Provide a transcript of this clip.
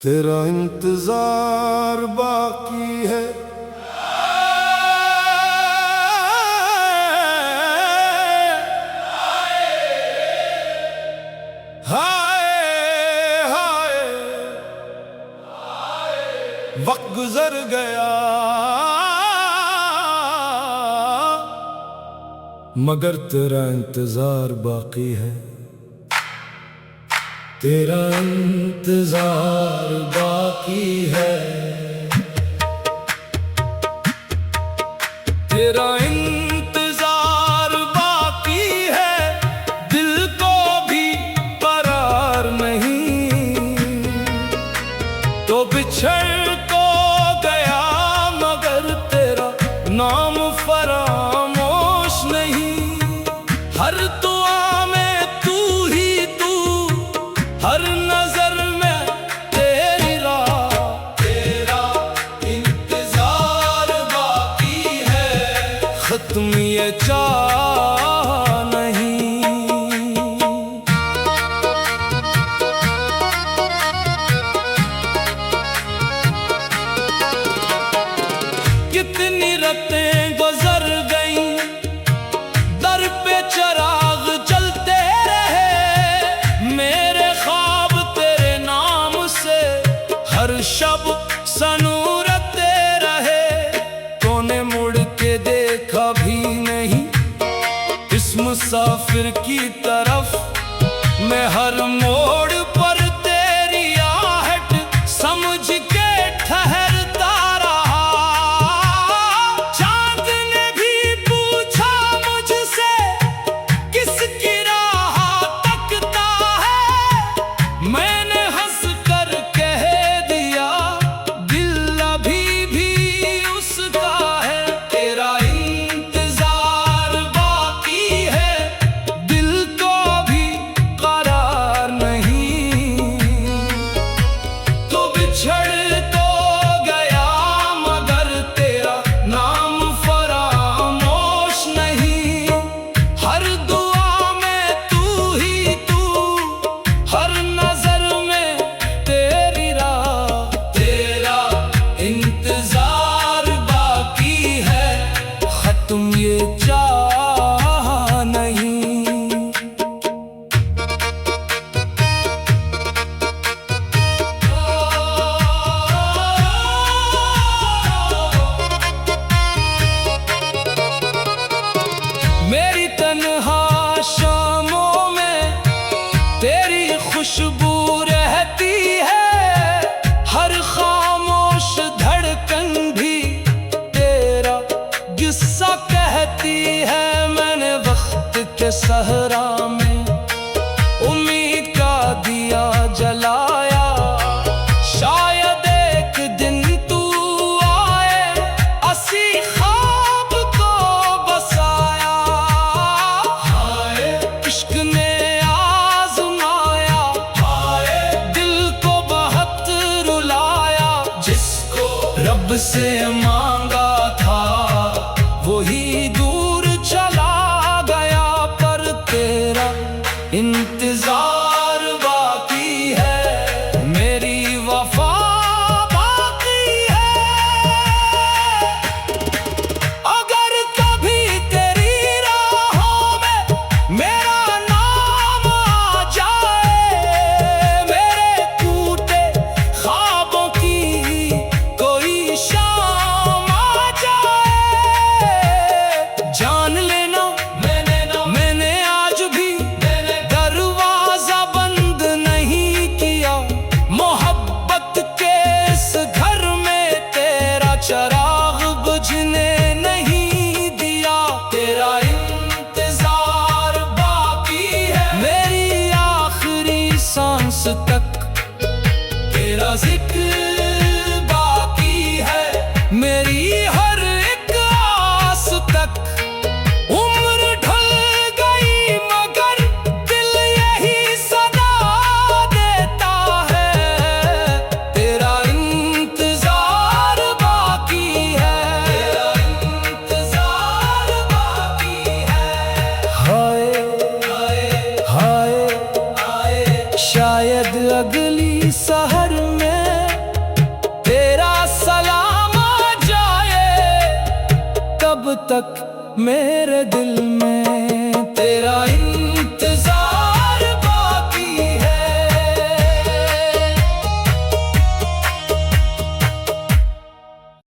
तेरा इंतजार बाकी है। हाय हाय वक्त गुजर गया मगर तेरा इंतजार बाकी है। तेरा इंतजार बाकी है। तेरा इंतजार बाकी है। दिल को भी करार नहीं तो बिछड़ तो गया मगर तेरा नाम फरामोश नहीं। हर दुआ में तू ही तू, हर नजर में तेरी राह। तेरा इंतजार बाकी है, खत्म ये चाह नहीं। कितनी रातें गुजर गई, दर पे चिराग जलते रहे। मेरे ख्वाब तेरे नाम से हर शब सनूरते रहे। तूने मुड़ के देखा भी नहीं इस मुसाफिर की तरफ। मैं हर मोड़ पर तेरी आहट समझ के ठहरता रहा। चांद ने भी पूछा मुझसे किसकी राह तकता है। मैंने हंस कर कह दिया दिल अभी भी उसका है। तेरा इंतजार बाकी है, दिल को भी करार नहीं तो बिछड़ तो गया मगर तेरा नाम फरामोश नहीं। हर दुआ में तू ही तू, हर नजर में तेरी राह। तेरा इंतजार बाकी है, खत्म ये चाह नहीं। मेरी तन्हा शामों में तेरी खुशबू रहती है। हर खामोश धड़कन भी तेरा किस्सा कहती है। मैंने वक्त के सहरा में उम्मीद का दिया जलाया। शायद एक दिन तू आए असी ख्वाब को बसाया। हाय इश्क ने आजमाया, हाय दिल को बहुत रुलाया। जिसको रब से मांगा था वही दूर चला गया। पर तेरा इंतजार बाकी है, मेरी वफा बाकी है। अगर कभी तेरी राहों में मेरा नाम आ जाए, मेरे टूटे ख्वाबों की कोई शाम आ जाए। जान लेना मैंने आज भी दरवाजा बंद नहीं किया। मोहब्बत के इस घर में तेरा चिराग बुझने नहीं दिया। तेरा इंतजार बाकी है, मेरी आखिरी सांस तक तेरा जिक्र बाकी है। मेरी हर एक आस तक उम्र ढल गई मगर दिल यही सदा देता है। तेरा इंतजार बाकी है, तेरा इंतजार बाकी है। हाय हाय हाय शायद अगली सहर में तक मेरे दिल में।